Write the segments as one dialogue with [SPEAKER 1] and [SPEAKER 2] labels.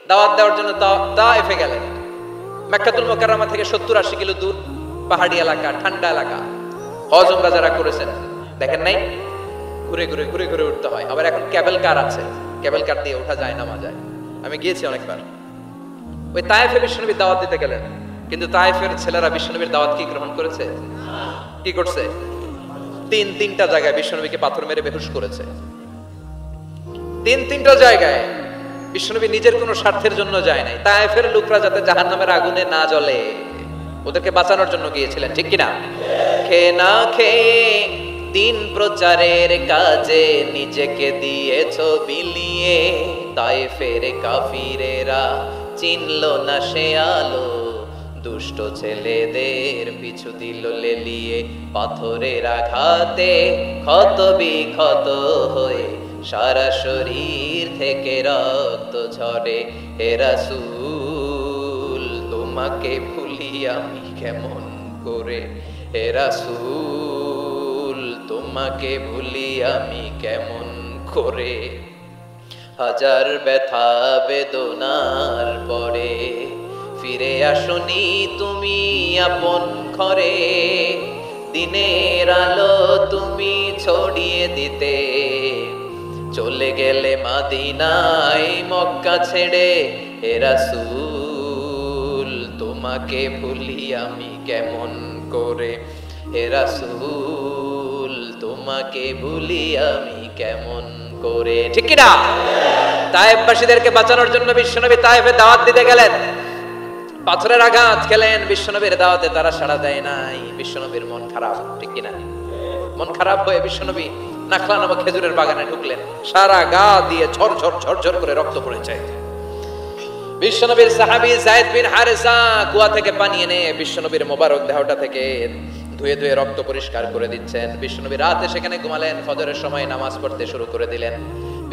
[SPEAKER 1] দাওয়াত দেওয়ার জন্য তায়েফে গেলেন। মক্কাতুল মুকাররমা থেকে 70-80 কিলো দূর, পাহাড়ি এলাকা, ঠান্ডা এলাকা। হজ উমরা যারা করেছেন দেখেন নাই, ঘুরে ঘুরে ঘুরে ঘুরে উঠতে হয়। আবার এখন কেবল কার আছে, কেবল কার দিয়ে ওঠা যায়, নামা যায়। আমি গিয়েছি অনেকবার। ওই তায়েফে বিশ্বনবী দাওয়াত দিতে গেলেন, কিন্তু তায়েফের ছেলেরা বিশ্বনবীর দাওয়াত কি গ্রহণ করেছে? কি করছে? তিনটা জায়গায় বিশ্বনবীকে পাথর মেরে বেহুশ করেছে। তিনটা জায়গায়। বিশ্বনবী নিজের কোনো স্বার্থের জন্য যায় নাই, তায়েফের লোকরা যাতে জাহান্নামের আগুনে না জ্বলে ওদেরকে বাঁচানোর জন্য গিয়েছিলেন, ঠিক কিনা? খেয়ে না খেয়ে দিন প্রচারের কাজে নিজেকে দিয়েছো বিলিয়ে, তায়েফের কাফিরেরা চিনল না সে আলো, দুষ্ট ছেলেদের পিছু দিল লেলিয়ে, পাথরের আঘাতে ক্ষত বিক্ষত হয়ে সারা শরীর থেকে রক্ত ঝরে। হে রাসূল তোমাকে ভুলি আমি কেমন করে, হে রাসূল তোমাকে ভুলি আমি কেমন করে। হাজার ব্যথা বেদনার পরে ফিরে আসনি তুমি আপন ঘরে, দিনের আলো তুমি ছড়িয়ে দিতে চলে গেলে মদিনায় মক্কা ছেড়ে। হে রাসূল তোমাকে ভুলি আমি কেমন করে, হে রাসূল তোমাকে ভুলি আমি কেমন করে, ঠিক কি না? তায়েফবাসীদেরকে বাঁচানোর জন্য বিশ্বনবী তায়েফে দাওয়াত দিতে গেলেন। পাথরের আঘাত খেলেন, বিশ্বনবীর দাওয়াতে তারা সাড়া দেয় নাই। বিশ্বনবীর মন খারাপ, ঠিক কিনা? মন খারাপ হয়ে বিশ্বনবী নাখলা নামক খেজুরের বাগানে ঢুকলেন। সারা গা দিয়ে ঝরঝর ঝরঝর করে রক্ত পড়েছে। বিশ্বনবীর সাহাবী যায়েদ বিন হারেসা কুয়া থেকে পানি এনে বিশ্বনবীর মোবারক দেহটা থেকে ধুয়ে ধুয়ে রক্ত পরিষ্কার করে দিচ্ছেন। বিশ্বনবী রাতে সেখানে ঘুমালেন, ফজরের সময় নামাজ পড়তে শুরু করে দিলেন।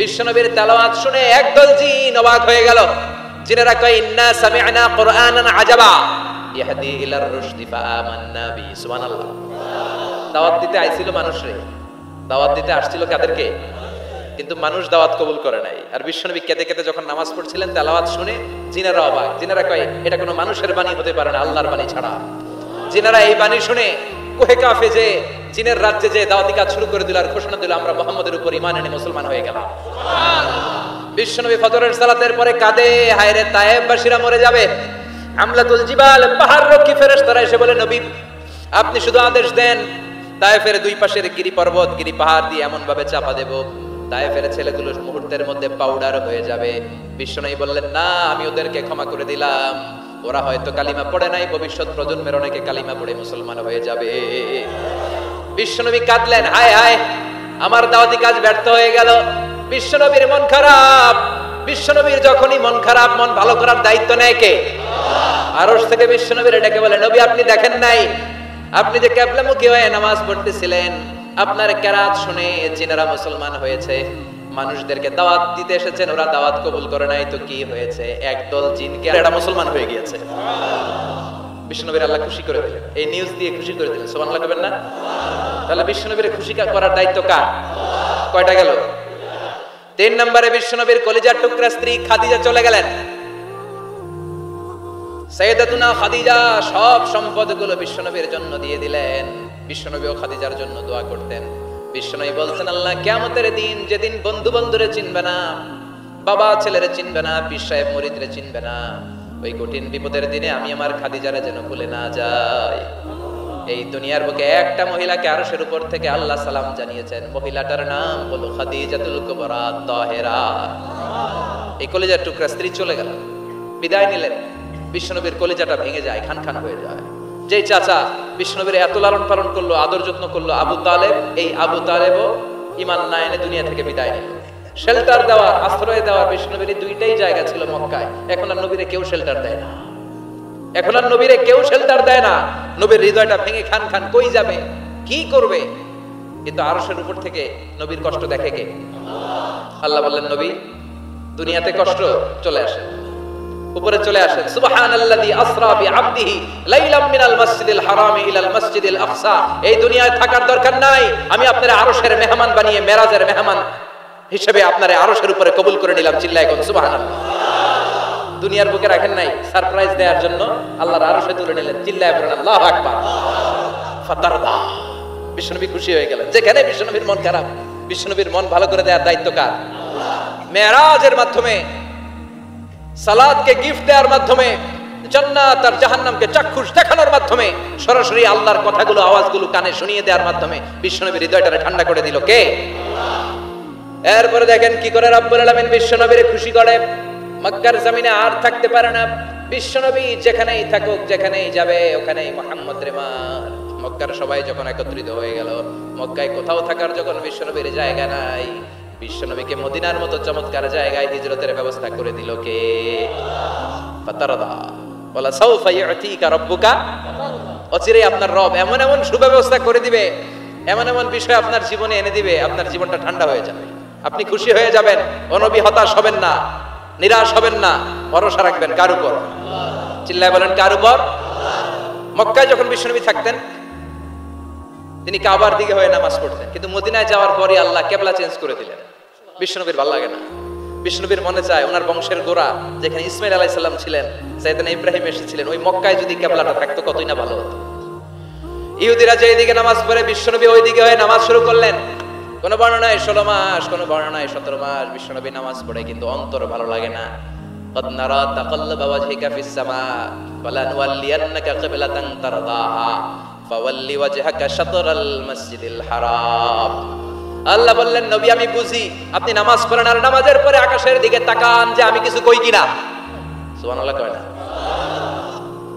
[SPEAKER 1] বিশ্বনবীর তেলাওয়াত শুনে একদল জিন অবাক হয়ে গেল। জিনেরা কয় ইন্না সামি'না কুরআনান আজাবা ইয়াহদি ইলার রুশদি ফাআমান্না বি। সুবহানাল্লাহ। দাওয়াত দিতে আইছিল মানুষরে, দাওয়াত দিতে আসছিল কাদেরকে? কিন্তু মানুষ দাওয়াত কবুল করে নাই। আর বিশ্বনবী কেঁদে কেঁদে যখন নামাজ পড়ছিলেন, তেলাওয়াত শুনে জিনেরা অবাক। জিনেরা কয় এটা কোনো মানুষের বাণী হতে পারে না, আল্লাহর বাণী ছাড়া। জিনেরা এই বাণী শুনে কোহে কাফে যে জিনের রাজ্যে যে দাওয়াতি কাজ শুরু করে দিল আর ঘোষণা দিল আমরা মুহাম্মাদের উপর ঈমান এনে মুসলমান হয়ে গেলাম। বিশ্বনবী ফজরের সালাতের পরে কাঁদে, হায় রে তায়েফবাসীরা মরে যাবে। আমলাতুল জিবাল পাহাড় রক্ষী ফেরেশতারা এসে বলে নবী আপনি শুধু আদেশ দেন, তায়েফের দুই পাশের গিরি পর্বত গিরি পাহাড় দিয়ে এমন ভাবে চাপা দেব তায়েফের ছেলেগুলো মুহূর্তের মধ্যে পাউডার হয়ে যাবে। বিশ্বনবী বললেন না, আমি ওদেরকে ক্ষমা করে দিলাম, ওরা হয়তো কালিমা পড়ে নাই, ভবিষ্যৎ প্রজন্মের অনেকে কালিমা পড়ে মুসলমান হয়ে যাবে। বিশ্বনবী কাঁদলেন, হায় হায় আমার দাওয়াতি কাজ ব্যর্থ হয়ে গেল। বিশ্বনবীর মন খারাপ। বিশ্বনবীর যখনই মন খারাপ, মন ভালো করার দায়িত্ব নেয় কে? আরশ থেকে বিশ্বনবীর ডেকে বলে নবী আপনি দেখেন নাই, আপনি যে কিবলামুখী হয়ে নামাজ পড়তেছিলেন, আপনার কেরাত শুনে জিনেরা মুসলমান হয়েছে। মানুষদেরকে দাওয়াত দিতে এসেছেন, ওরা দাওয়াত কবুল করে নাই, তো কি হয়েছে? একদল জিনকে এরা মুসলমান হয়ে গিয়েছে। বিশ্বনবীর আল্লাহ খুশি করে দিলেন, এই নিউজ দিয়ে খুশি করে দিলেন। সুবহানাল্লাহ বলবেন না? তাহলে বিশ্বনবীর খুশি করার দায়িত্ব কার? কয়টা গেল? 3 নম্বরে বিশ্বনবীর কলিজার টুকরা স্ত্রী খাদিজা চলে গেলেন। সাইয়্যিদাতুনা খাদিজা সব সম্পদগুলো বিশ্বনবীর জন্য দিয়ে দিলেন। বিশ্বনবীও খাদিজার জন্য দোয়া করতেন। বিশ্বনবী বলতেন আল্লাহ কিয়ামতের দিন যেদিন বন্ধু বন্ধুরে চিনবে না, বাবা ছেলেরে চিনবে না, পীর সাহেব মুরিদরে চিনবে না, ওই কঠিন বিপদের দিনে আমি আমার খাদিজারে যেন ভুলে না যাই। এই দুনিয়ার বুকে একটা মহিলাকে আরশের উপর থেকে আল্লাহ সালাম জানিয়েছেন, মহিলাটার নাম হলো খাদিজাতুল কুবরা তাহেরা। এই কলিজার টুকরা স্ত্রী চলে গেল, বিদায় নিলেন। বিশ্বনবীর কলিজাটা ভেঙে যায়, খান খান হয়ে যায়। যে চাচা বিশ্বনবীর এত লালন পালন করলো, আদর যত্ন করলো, আবু তালেব, এই আবু তালেবও ঈমান না এনে দুনিয়া থেকে বিদায় নিল। শেল্টার দেওয়ার, আশ্রয় দেওয়ার বিশ্বনবীর দুইটাই জায়গা ছিল মক্কায়। এখন আর নবীরে কেউ শেল্টার দেয় না, এখন আর নবীরে কেউ শেল্টার দেয় না। নবীর হৃদয়টা ভেঙে খান খান, কই যাবে, কি করবে? কিন্তু আরশের উপর থেকে নবীর কষ্ট দেখে কে? আল্লাহ বললেন নবী দুনিয়াতে কষ্ট চলে আসে, উপরে চলে আসেন। সুবহানাল্লাযী আসরা বিআবদিহি লাইলাম মিনাল মাসজিদিল হারামি ইলাল মাসজিদিল আকসা। এই দুনিয়ায় থাকার দরকার নাই, আমি আপনারে আরশের মেহমান বানিয়ে মেরাজের মেহমান হিসেবে আপনারে আরশের উপরে কবুল করে নিলাম। চিল্লায় কোন সুবহানাল্লাহ। দুনিয়ার বুকে রাখেন নাই, সারপ্রাইজ দেওয়ার জন্য আল্লাহর আরশে তুলে নিলেন। চিল্লায় বলেন আল্লাহু আকবার। ফাতারদা, বিশ্বনবী খুশি হয়ে গেলেন। যেখানে বিশ্বনবীর মন খারাপ, বিশ্বনবীর মন ভালো করে দেওয়ার দায়িত্ব কার? মেরাজের মাধ্যমে, সালাতকে গিফট দেওয়ার মাধ্যমে, জান্নাত আর জাহান্নামকে চাক্ষুষ দেখানোর মাধ্যমে, সরাসরি আল্লাহর কথাগুলো, আওয়াজগুলো কানে শুনিয়ে দেওয়ার মাধ্যমে বিশ্বনবীর হৃদয়টারে ঠান্ডা করে দিল কে? এরপরে দেখেন কি করে রব্বুল আলামিন বিশ্বনবীরে খুশি করে। মক্কার জমিনে আর থাকতে পারে না বিশ্বনবী, যেখানেই থাকুক, যেখানেই যাবে ওখানেই মুহাম্মদ রে মার। মক্কার সবাই যখন একত্রিত হয়ে গেল, মক্কায় কোথাও থাকার যখন বিশ্বনবীর জায়গা নাই, বিশ্বনবীকে মদিনার মতো চমৎকার জায়গায় হিজরতের ব্যবস্থা করে দিল কে? ফাতারদা, ওয়ালা সাউফা ইউতিকা রাব্বুকা, অচিরেই আপনার রব এমন এমন সুব্যবস্থা করে দিবে, এমন এমন বিষয় আপনার জীবনে এনে দিবে, আপনার জীবনটা ঠান্ডা হয়ে যাবে, আপনি খুশি হয়ে যাবেন। ও নবী হতাশ হবেন না, নিরাশ হবেন না, ভরসা রাখবেন কার উপর? চিল্লায় বলেন কার উপর? মক্কায় যখন বিশ্বনবী থাকতেন তিনি কাবার দিকে হয়ে নামাজ পড়তেন, কিন্তু মদিনায় যাওয়ার পরে আল্লাহ কিবলা চেঞ্জ করে দিলেন। বিশ্বনবীর ভালো লাগে না, বিশ্বনবীর মনে চায় ওনার বংশের গোড়া যেখানে ইসমাইল আলাইহিস সালাম ছিলেন, সাইয়েদনা ইব্রাহিম এসেছিলেন, ওই মক্কায় যদি কিবলাটা থাকতো কতই না ভালো হতো। ইহুদিরা যে এদিকে নামাজ পড়ে, বিশ্বনবী ওই দিকে হয়ে নামাজ শুরু করলেন। কোন বর্ণনায় 16 মাস, কোন বর্ণনায় 17 মাস বিশ্বনবী নামাজ পড়ে, কিন্তু অন্তর ভালো লাগে না। قد نرى تقلب وجهك في السماء فلنولينك قبلة ترضاها فولي وجهك شطر المسجد الحرام। আল্লাহ বললেন নবী আমি বুঝি আপনি নামাজ পড়েন আর নামাজের পরে আকাশের দিকে তাকান যে আমি কিছু কই কিনা। সুবহানাল্লাহ কয় না?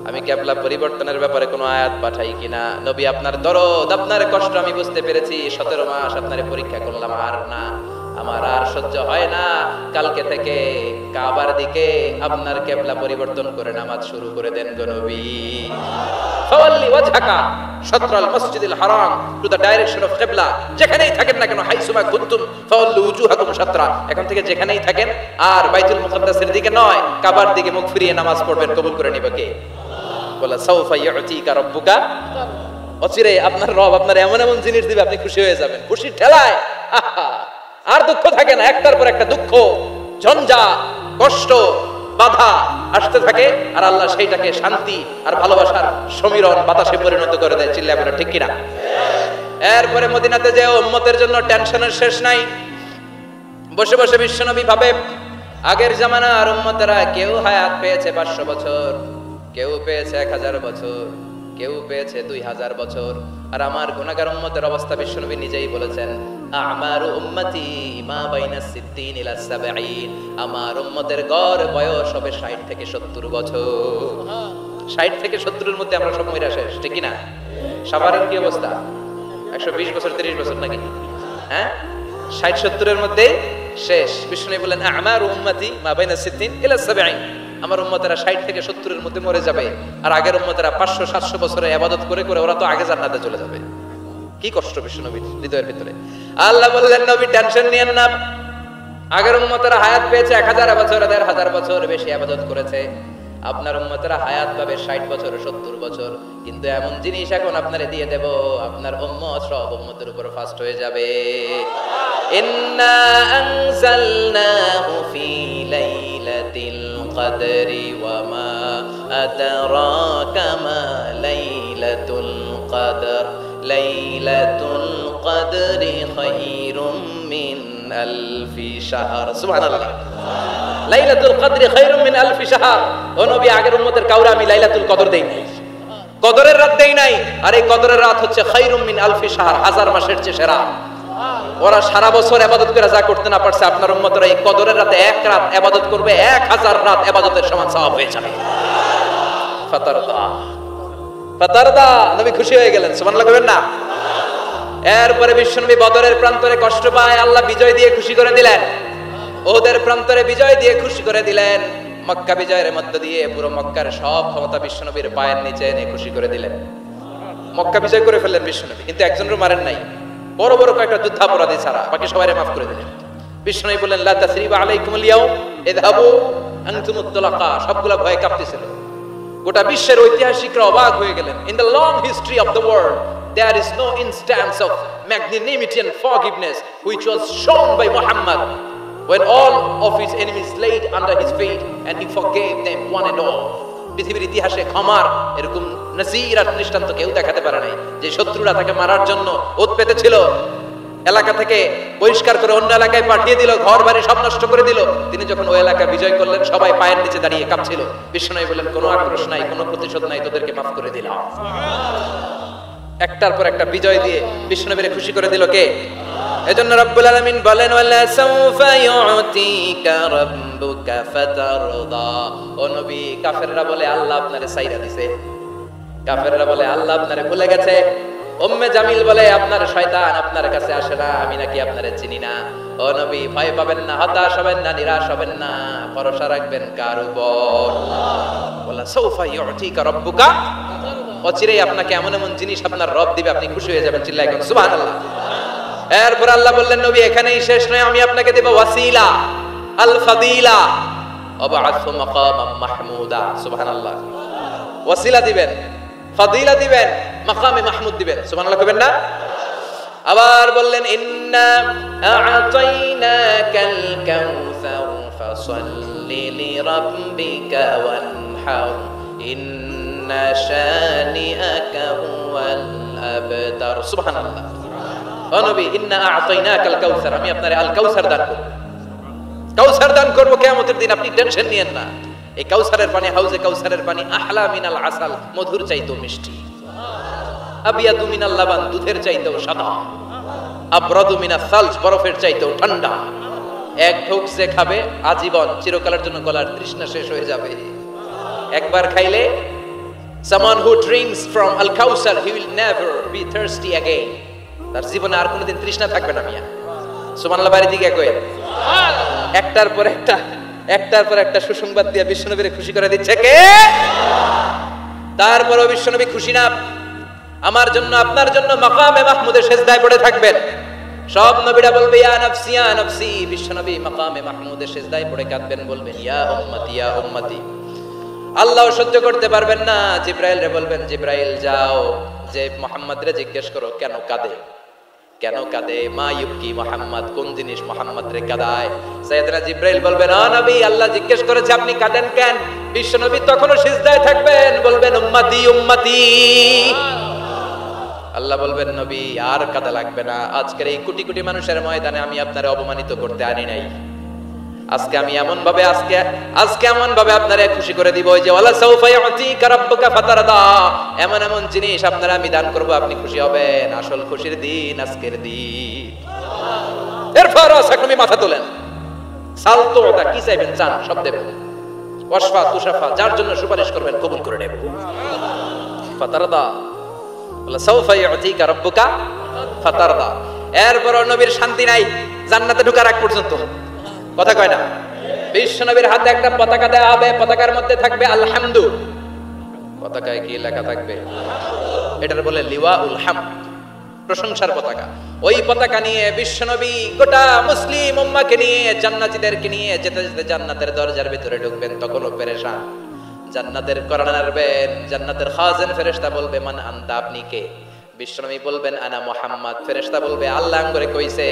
[SPEAKER 1] আমি কিবলা পরিবর্তনের ব্যাপারে কোনো আয়াত পাঠাই কিনা? নবী আপনার দরদ, আপনার কষ্ট আমি বুঝতে পেরেছি। 17 মাস আপনারে পরীক্ষা করলাম, আর না, আমার আর সহ্য হয় না। কালকে থেকে কাবার দিকে আপনার কিবলা পরিবর্তন করে নামাজ শুরু করে দেন গো নবী। ফাওয়াল্লি ওয়াজহাকা শাতরাল মসজিদিল হারাম, টু দ্য ডাইরেকশন অফ কিবলা। যেখানেই থাকেন না কেন, হাইসুমা কুনতুম ফাওয়াল্লু উজুহাকুম শাতরা, এখন থেকে যেখানেই থাকেন আর বাইতুল মুকাদ্দাসের দিকে নয়, কাবার দিকে মুখ ফিরিয়ে নামাজ পড়বেন। কবুল করে নিবে কে? বলা সাউফা ইউতিকা রাব্বুকা, অচিরে আপনার রব আপনার এমন এমন জিনিস দিবে আপনি খুশি হয়ে যাবেন। খুশির ঠেলায় আর দুঃখ থাকে না, একটার পর একটা দুঃখ, ঝঞ্ঝা, কষ্ট, বাধা আসতে থাকে, আর আল্লাহ সেইটাকে শান্তি আর ভালোবাসার সমীরণ বাতাসে পরিণত করে দেয়। চিল্লায় বলে ঠিক কিনা? এরপরে মদিনাতে যে উম্মতের জন্য টেনশনের শেষ নাই। বসে বসে বিশ্বনবী ভাবে আগের জামানার উম্মতেরা কেউ হায়াত পেয়েছে 500 বছর, কেউ পেয়েছে 1000 বছর, কেউ পেয়েছে 2000 বছর, আর আমার গুনাহগার উম্মতের অবস্থা বিশ্বনবী নিজেই বলেছেন আমারু উম্মতি মা বাইনা 60 ইলা 70, আমার উম্মতের গড় বয়স হবে 60 থেকে 70 বছর। 60 থেকে 70 এর মধ্যে আমরা সব মইরা শেষ, ঠিক কি না? সাভারের কি অবস্থা? 120 বছর 30 বছর নাকি? হ্যাঁ, 60-70 এর মধ্যে শেষ। বিশ্বনবী বলেন আমারু উম্মতি মা বাইনা 60 ইলা 70, আমার উম্মতেরা 60 থেকে 70 এর মধ্যে মরে যাবে, আর আগের উম্মতেরা 500-700 বছরে ইবাদত করে করে ওরা তো আগে জান্নাতে চলে যাবে। কি কষ্ট বিশ্বনবীর হৃদয়ের ভিতরে। আল্লাহ বললেন নবী টেনশন নিয়েন না, আগের উম্মতেরা হায়াত পেয়েছে 1000 বছর, 1500 বছর বেশি ইবাদত করেছে, আপনার উম্মতেরা হায়াত পাবে 60 বছর 70 বছর, কিন্তু এমন জিনিস এখন আপনারে দিয়ে দেব, আপনার উম্মত সব উম্মতের উপর ফাস্ট হয়ে যাবে। ইন্না আনজালনাহু ফি লাইলাতিল কদরি ওয়া মা আদরাকা মা লাইলাতুল কদর, লাইলাতুল কদরি খায়রুম মিন আলফি শাহর। সুবহানাল্লাহ, লাইলাতুল কদরি খায়রুম মিন আলফি শাহর। ও নবী আগের উম্মতের কাউরে আমি লাইলাতুল কদর দেই নাই, কদরের রাত দেই নাই, আর এই কদরের রাত হচ্ছে খায়রুম মিন আলফি শাহর, 1000 মাসের চেয়ে সেরা। ওরা সারা বছর ইবাদত করে যা করতে না পারছে, আপনার উম্মতরা এই কদরের রাতে এক রাত ইবাদত করবে, 1000 রাত ইবাদতের সমান সওয়াব হয়ে যাবে। ফাতারদা, ফাতারদা, নবী খুশি হয়ে গেলেন। সুবহানাল্লাহ কইবেন না? এরপরে বিশ্বনবী বদরের প্রান্তরে কষ্ট পায়, আল্লাহ বিজয় দিয়ে খুশি করে দিলেন। ওদের প্রান্তরে বিজয় দিয়ে খুশি করে দিলেন। মক্কা বিজয়ের মধ্য দিয়ে পুরো মক্কার সব ক্ষমতা বিশ্বনবীর পায়ের নিচে এনে খুশি করে দিলেন। মক্কা বিজয় করে ফেললেন বিশ্বনবী, কিন্তু একজনেরও মারেন নাই, বড় বড় কয়েকটা যুদ্ধাপরাধী ছাড়া বাকি সবাইরে মাফ করে দিলেন। বিশ্বনবী বললেন লা তাসরিবা আলাইকুমুল ইয়াউম ইযহাবু আনতুমুত তুলাকা। সবগুলা ভয়ে কাঁপতেছিল। গোটা বিশ্বের ঐতিহাসিকরা অবাক হয়ে গেলেন। In the long history of the world there is no instance of magnanimity and forgiveness which was shown by Muhammad when all of his enemies laid under his feet and he forgave them one and all. পৃথিবীর ইতিহাসে ক্ষমার এরকম নজির আর দৃষ্টান্ত কেউ দেখাতে পারে নাই, যে শত্রুরা তাকে মারার জন্য ওত পেতেছিল, এলাকা থেকে বহিষ্কার করে অন্য এলাকায় পাঠিয়ে দিল, ঘর বাড়ি সব নষ্ট করে দিল, তিনি যখন ওই এলাকা বিজয় করলেন সবাই পায়ের নিচে দাঁড়িয়ে কাঁপছিল। বিশ্বনবী বললেন, কোনো আক্রোশ নাই, কোনো প্রতিশোধ নাই, তোদেরকে মাফ করে দিলাম। একটার পর একটা বিজয় দিয়ে বিশ্বনবীরে খুশি করে দিল কে? এজন্য রব্বুল আলামিন বলেন, ওয়ালা সাউফা ইউতিকা রাব্বুকা ফাতারদা। ও নবী, কাফেররা বলে আল্লাহ আপনারে সাইরা দিছে, কাফেররা বলে আল্লাহ আপনারে ভুলে গেছে, উম্মে জামিল বলে আপনার শয়তান আপনার কাছে আসে না, আমি নাকি আপনারে চিনি না। ও নবী, ভয় পাবেন না, হতাশ হবেন না, নিরাশ হবেন না, ভরসা রাখবেন কার উপর? ওয়ালা সাউফা ইউতিকা রাব্বুকা, অচিরেই আপনাকে এমন এমন জিনিস আপনার রব দিবে, আপনি খুশি হয়ে যাবেন। চিল্লায় কোন সুবহানাল্লাহ। এরপর আল্লাহ বললেন, নবী এখানেই শেষ নয়, আমি আপনাকে দেব ওয়াসিলা, আল ফাদিলা, ওয়াবআসহু মাকামাম মাহমুদা। সুবহানাল্লাহ। ওয়াসিলা দিবেন, ফাদিলা দিবেন, মাকামে মাহমুদ দিবেন। সুবহানাল্লাহ কইবেন না? আবার বললেন, ইন্না আ'তাইনাকাল কাউসার ফাসাল্লি লিরাব্বিকা ওয়ানহার ইন্না শানিআকা হুয়াল আবতার। সুবহানাল্লাহ। ও নবী, ইন্না আ'তাইনাকাল কাউসার, আমি আপনারে আল কাউসার দান করব, কাউসার দান করব কিয়ামতের দিন, আপনি টেনশন নিয়েন না। এই কাউসারের পানি, হাউজে কাউসারের পানি আহলা মিনাল আসাল, মধুর চাইতেও মিষ্টি, আবিয়াদু মিনাল লাবান, দুধের চাইতেও সাদা, আবরাদু মিনাস সালজ, বরফের চাইতেও ঠান্ডা। এক ঢোক যে খাবে আজীবন, চিরকালের জন্য গলার তৃষ্ণা শেষ হয়ে যাবে। একবার খাইলে, someone who drinks from al kausar he will never be thirsty again, তার জীবনে আর কোনোদিন তৃষ্ণা থাকবে না। মিয়া সুবহানাল্লাহ, বাড়ি দিকে কই একটার পর একটা সুসংবাদ দিয়ে বিশ্বনবীরে খুশি করে দিচ্ছে কে? তারপরও বিশ্বনবী খুশি না, আমার জন্য আপনার জন্য মাকামে মাহমুদের সিজদায় পড়ে থাকবেন। সব নবীরা বলবে ইয়া নাফসি ইয়া নাফসি, বিশ্বনবী মাকামে মাহমুদের সিজদায় পড়ে কাঁদবেন, বলবেন ইয়া উম্মতি ইয়া উম্মতি। আল্লাহ সহ্য করতে পারবেন না, জিব্রাইল রে বলবেন, জিব্রাইল যাও, যে মুহাম্মদ রে জিজ্ঞেস করো কেন কাঁদে, কেন কাঁদে, মা ইউবকি মুহাম্মদ, কোন জিনিস মুহাম্মদ রে কাঁদায়। সাইয়েদনা জিব্রাইল বলবেন, ও নবী, আল্লাহ জিজ্ঞেস করেছে আপনি কাঁদেন কেন? বিশ্বনবী তখনও সিজদায় থাকবেন, বলবেন উম্মতি উম্মতি। আল্লাহ বলবেন, নবী আর কাঁদা লাগবে না, আজকের এই কোটি কোটি মানুষের ময়দানে আমি আপনারে অপমানিত করতে আনি নাই। আজকে আমি এমন ভাবে আপনারে খুশি করে দিব, যে ওয়ালা সাউফা ইউতিকা রাব্বুকা ফাতারদা, এমন এমন জিনিস আপনারা আমি দান করব, আপনি খুশি হবেন। আসল খুশির দিন আজকের দিন। এরপর সাকমি মাথা তোলেন, সালতো ওটা কি চাইবেন চান সব দেবেন, ওয়াসফা তুশাফা, যার জন্য সুপারিশ করবেন কবুল করে নেব। ফাতারদা, ওয়ালা সাউফা ইউতিকা রাব্বুকা ফাতারদা। এরপর নবীর শান্তি নাই জান্নাতে ঢোকার আগ পর্যন্ত, কথা কয় না? বিশ্বনবীর হাতে একটা পতাকা দেওয়া হবে, পতাকার মধ্যে থাকবে আলহামদু। পতাকায় কি লেখা থাকবে? এটার বলে লিওয়াউল হামদ, প্রশংসার পতাকা। ওই পতাকা নিয়ে বিশ্বনবী গোটা মুসলিম উম্মাহকে নিয়ে, জান্নাতীদেরকে নিয়ে যেতে যেতে জান্নাতের দরজার ভিতরে ঢুকবেন, তখনও পেরেশান। জান্নাতের কর্নার নাড়বেন, জান্নাতের খাজেন ফেরেশতা বলবে, মান আনতা, আপনি কে? বিশ্বনবী বলবেন, আনা মুহাম্মদ। ফেরেশতা বলবে, আল্লাহ করে কইছে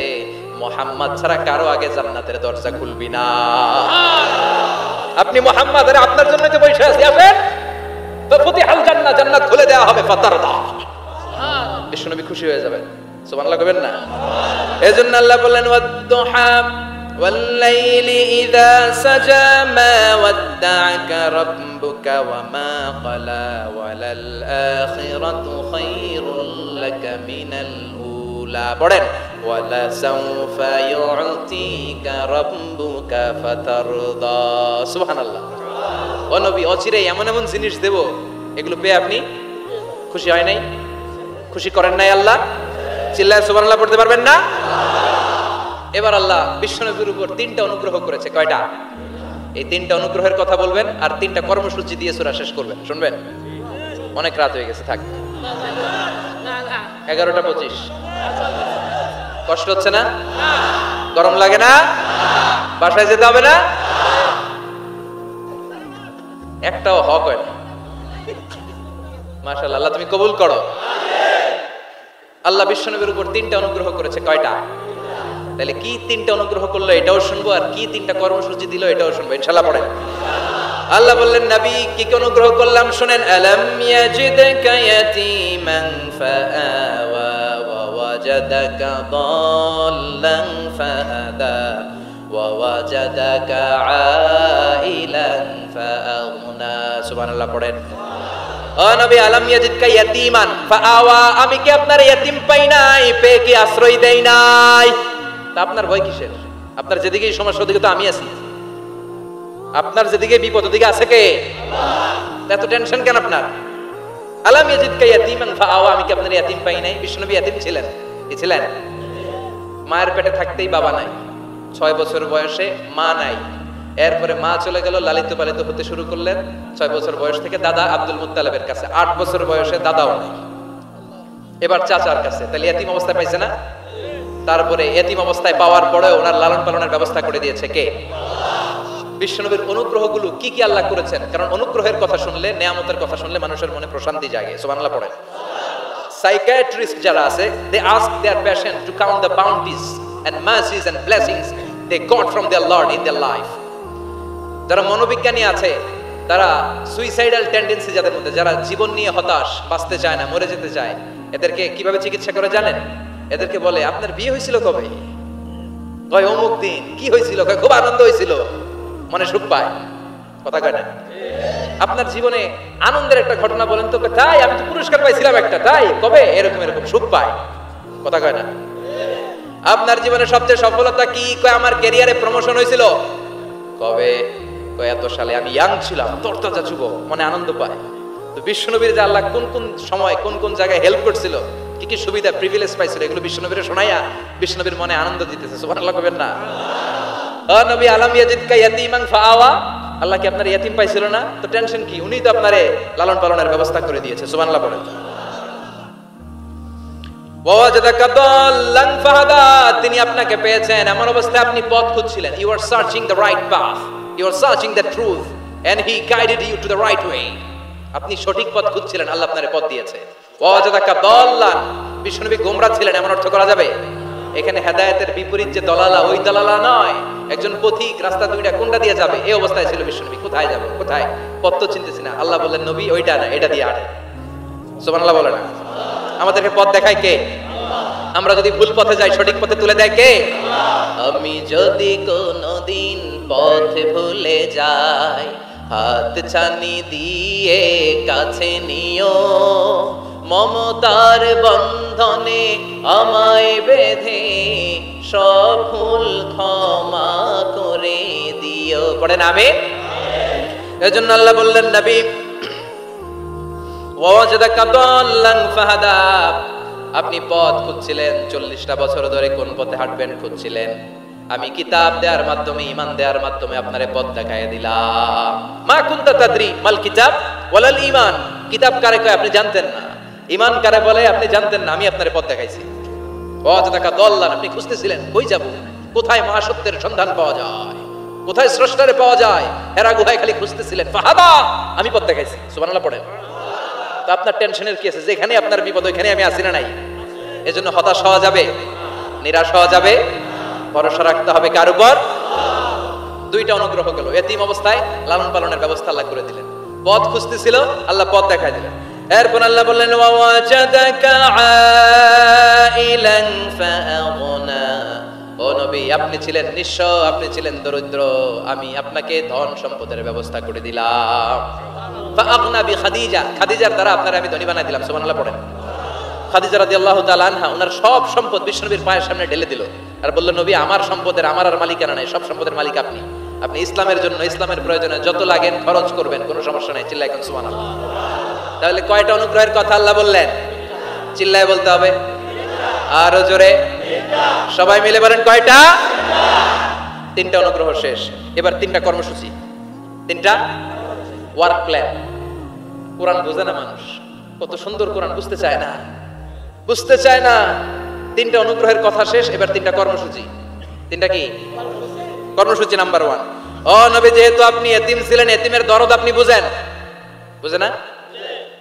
[SPEAKER 1] মুহাম্মদ ছাড়া কারো আগে জান্নাতের দরজা খুলবি না। আপনি মুহাম্মদ, আরে আপনার জন্যই তো বসে আছি, আসেন। তো ফুতিহাল জান্নাত, জান্নাত খুলে দেওয়া হবে, ফাতারদা। বিশ্বনবী খুশি হয়ে যাবেন। সুবহানাল্লাহ কইবেন না? এজন্য আল্লাহ বললেন, ওয়াদ-দুহা ওয়াল-লাইলি ইযা সাজা মা ওয়াদ্দা'আকা রাব্বুকা ওয়া মা ক্বালা ওয়ালাল আখিরাতু খায়রুল লাকা মিনাল উলা। পড়েন, ওয়ালা সাউফা ইউতিকা রাব্বুকা ফাতারদা। সুবহানাল্লাহ। ও নবী, অচিরেই এমন এমন জিনিস দেব, এগুলো পেয়ে আপনি খুশি হয় নাই? খুশি করেন নাই আল্লাহ? চিল্লায় সুবহানাল্লাহ পড়তে পারবেন না? এবার আল্লাহ বিশ্বনবীর উপর 3টা অনুগ্রহ করেছে। কয়টা? এই 3টা অনুগ্রহের কথা বলবেন, আর 3টা কর্মসূচি দিয়ে সূরা শেষ করবেন। শুনবেন? অনেক রাত হয়ে গেছে, থাক। 11:25। কষ্ট হচ্ছে না? গরম লাগে না? বাসায় যেতে হবে না? একটাও হক হয় না। মাশাআল্লাহ, আল্লাহ তুমি কবুল করো। আল্লাহ বিশ্বনবীর উপর 3টা অনুগ্রহ করেছে। কয়টা? তাহলে কি তিনটা অনুগ্রহ করলো এটাও শুনবো, আর কি তিনটা কর্মসূচি দিল এটাও শুনবো ইনশাআল্লাহ। পড়েন। আল্লাহ বললেন, নবী কি কি অনুগ্রহ করলাম শুনেন। আলাম ইয়াজিদকা ইয়াতীমান ফাআওয়া ওয়া ওয়াজাদাকা দাল্লান ফাহাদা ওয়া ওয়াজাদাকা আইলান ফাআগনা। সুবহানাল্লাহ। পড়েন। ও নবী, আলাম ইয়াজিদকা ইয়াতীমান ফাআওয়া, আমি কি আপনার ইয়াতীম পাই নাই, পেয়ে কি আশ্রয় দেই নাই? তা আপনার ভয় কিসের? আপনার যেদিকেই সমস্যা ওদিকে তো আমি আছি। আপনার যেদিকে বিপদ ওদিকে আছে কে? আল্লাহ। এত টেনশন কেন আপনার? আলাম ইয়াজিদকা ইয়াতীমান ফাআওয়া, আমি কি আপনার ইয়াতীম পাই নাই? বিশ্বনবী ইয়াতীম ছিলেন, কি ছিলেন? মায়ের পেটে থাকতেই বাবা নাই, 6 বছর বয়সে মা নাই, এরপরে মা চলে গেল, লালিত পালিত হতে শুরু করলেন 6 বছর বয়স থেকে দাদা আব্দুল মুত্তালিবের কাছে, 8 বছর বয়সে দাদাও নাই, এবার চাচার কাছে। তাহলে ইয়াতীম অবস্থায় পাইছে না? তারপরে ইয়াতীম অবস্থায় পাওয়ার পরে ওনার লালন পালনের ব্যবস্থা করে দিয়েছে কে? বিশ্বনবীর অনুগ্রহগুলো কি কি আল্লাহ করেছেন, কারণ অনুগ্রহের কথা শুনলে, নেয়ামতের কথা শুনলে মানুষের মনে প্রশান্তি জাগে। সুবহানাল্লাহ। পড়ে। সাইকিয়াট্রিস্ট যারা আছে, they ask their patient to count the bounties and mercies and blessings they got from their Lord in their life. যারা মনোবিজ্ঞানী আছে, তারা সুইসাইডাল টেন্ডেন্সি যাদের মধ্যে, যারা জীবন নিয়ে হতাশ, বাঁচতে চায় না, মরে যেতে চায়, এদেরকে কিভাবে চিকিৎসা করে জানেন? এদেরকে বলে, আপনার বিয়ে হয়েছিল কবে? কয় অমুক দিন। কি হয়েছিল? কয় খুব আনন্দ হয়েছিল, মনে সুখ পায়। কথা কয় না? আপনার জীবনে আনন্দের একটা ঘটনা বলেন তো। তাই আমি তো পুরস্কার পাইছিলাম একটা। তাই কবে? এরকম এরকম সুখ পায়। কথা কয় না? আপনার জীবনে সবচেয়ে সফলতা কি? কয় আমার ক্যারিয়ারে প্রমোশন হয়েছিল। কবে? কয় এত সালে, আমি ইয়াং ছিলাম, তরতাজা যুবক, মনে আনন্দ পায়। তো বিশ্বনবীর যে আল্লাহ কোন কোন সময় কোন কোন জায়গায় হেল্প করছিল, কি কি সুবিধা প্রিভিলেজ পাইছিল, এগুলো বিশ্বনবীর শোনাইয়া বিশ্বনবীর মনে আনন্দ দিতেছে। সুবহানাল্লাহ কবেন না? ও নবী, আলাম ইয়াজিদকা ইয়াতীমান ফাআওয়া, আল্লাহ কি আপনার ইয়াতীম পাইছিল না? তো টেনশন কি? উনি তো আপনারে লালন পালনের ব্যবস্থা করে দিয়েছে। সুবহানাল্লাহ। পড়েন। ওয়া ওয়াজাদাকা দাল্লান ফাহাদা, তিনি আপনাকে পেয়েছেন এমন অবস্থায় আপনি পথ খুঁজছিলেন। You are searching the right path, you are searching the truth and he guided you to the right way. আপনি সঠিক পথ খুঁজছিলেন, আল্লাহ আপনারে পথ দিয়েছে। ওয়া ওয়াজাদাকা দাল্লান, বিশ্বনবী গোমরা ছিলেন এমন অর্থ করা যাবে? এখানে হেদায়েতের বিপরীত যে দলালা, ওই দলালা নয়। একজন পথিক রাস্তা দুইটা কোনটা দিয়ে যাবে এই অবস্থায় ছিল বিশ্বনবী। কোথায় যাব, কোথায়? পথ তো চিনতেছি না। আল্লাহ বললেন, নবী ওইটা না, এটা দিয়ে আটে। সুবহানাল্লাহ বলে না? আমাদেরকে পথ দেখায় কে? আমরা যদি ভুল পথে যাই, সঠিক পথে তুলে দেয় কে? আমি যদি কোনদিন পথ ভুলে যাই, হাত ছানি দিয়ে কাছে নিও, মমতার বন্ধনে আমায় বেঁধে সব ভুল ক্ষমা করে দিও। পড়েন আমিন। এজন্য আল্লাহ বললেন, নবী ওয়াজাদাকা দাল্লান ফাহাদা, আপনি পথ খুঁজছিলেন 40টা বছর ধরে, কোন পথে হাঁটবেন খুঁজছিলেন। আমি কিতাব দেওয়ার মাধ্যমে, ঈমান দেওয়ার মাধ্যমে আপনারে পথ দেখায় দিলাম। মা কুনতা তাদরি মাল কিতাব ওয়ালাল ঈমান, কিতাব কারে কয় আপনি জানতেন না, ঈমান কারে বলে আপনি জানতেন না, আমি আপনারে পথ দেখাইছি। ওয়াজাদাকা দাল্লান, আপনি খুঁজতেছিলেন কই যাব, কোথায় মহাসত্যের সন্ধান পাওয়া যায়, কোথায় স্রষ্টারে পাওয়া যায়, হেরা গুহায় খালি খুঁজতেছিলেন। ফাহাদা, আমি পথ দেখাইছি। সুবহানাল্লাহ। পড়েন। তো আপনার টেনশনের কি আছে? যেখানে আপনার বিপদ ওইখানে আমি আছি না নাই? এজন্য হতাশ হওয়া যাবে, নিরাশ হওয়া যাবে, ভরসা রাখতে হবে কার উপর? দুইটা অনুগ্রহ গেল। এতিম অবস্থায় লালন পালনের ব্যবস্থা আল্লাহ করে দিলেন, পথ খুঁজতেছিল আল্লাহ পথ দেখায় দিলেন। এরপর আল্লাহ বললেন, ওয়া ওয়াজাদাকা আইলান ফাআগনা, ও নবী আপনি ছিলেন নিঃস্ব, আপনি ছিলেন দরিদ্র, আমি আপনাকে ধন সম্পদের ব্যবস্থা করে দিলাম। ফাআগনা বিখাদিজা, খাদিজার দ্বারা আপনারা আমি ধনী বানাই দিলাম। সুবহানাল্লাহ। পড়েন। খাদিজা রাদিয়াল্লাহু তাআলা আনহা ওনার সব সম্পদ বিশ্বনবীর পায়ের সামনে ঢেলে দিল আর বলল, নবী আমার সম্পদের আমার আর মালিকানা নাই, সব সম্পদের মালিক আপনি। আপনি ইসলামের জন্য, ইসলামের প্রয়োজনে যত লাগেন খরচ করবেন, কোনো সমস্যা নাই। চিল্লায় কোন সুবহানাল্লাহ। তাহলে কয়টা অনুগ্রহের কথা আল্লাহ বললেন? চিল্লায় বলতে হবে, আরো জোরে, সবাই মিলে বলেন কয়টা? তিনটা অনুগ্রহ শেষ। এবার তিনটা কর্মসূচি, তিনটা ওয়ার্ক প্ল্যান। কোরআন বোঝে না মানুষ, কত সুন্দর কোরআন, বুঝতে চায় না, বুঝতে চায় না। তিনটা অনুগ্রহের কথা শেষ, এবার তিনটা কর্মসূচি। তিনটা কি কর্মসূচি? নাম্বার 1, ও নবী যেহেতু আপনি এতিম ছিলেন, এতিমের দরদ আপনি বুঝেন, বুঝে না?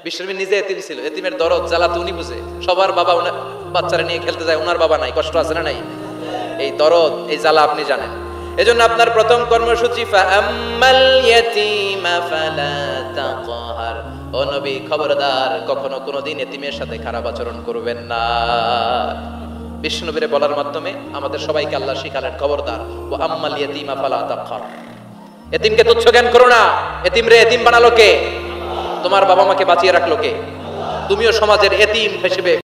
[SPEAKER 1] বিশ্বনবী নিজে এতিম ছিল, এতিমের দরদ জ্বালা তো উনি বুঝে। সবার বাবা বাচ্চারা নিয়ে খেলতে যায়, ওনার বাবা নাই, কষ্ট আছে না নাই? এই দরদ, এই জ্বালা আপনি জানেন। এজন্য আপনার প্রথম কর্মসূচি ফাআম্মাল ইয়াতীমা ফালা তাকহার, ও নবী খবরদার, কখনো কোনোদিন এতিমের সাথে খারাপ আচরণ করবেন না। বিষ্ণুনবীর বলার মাধ্যমে আমাদের সবাইকে আল্লাহ শিখালেন খবরদার, ওয়া আম্মাল ইয়াতীমা ফালা তাকহার, এতিমকে তুচ্ছ জ্ঞান করো না। এতিম রে এতিম বানালো কে? তোমার বাবা মাকে বাঁচিয়ে রাখলো কে? তুমিও সমাজের এতিম হিসেবে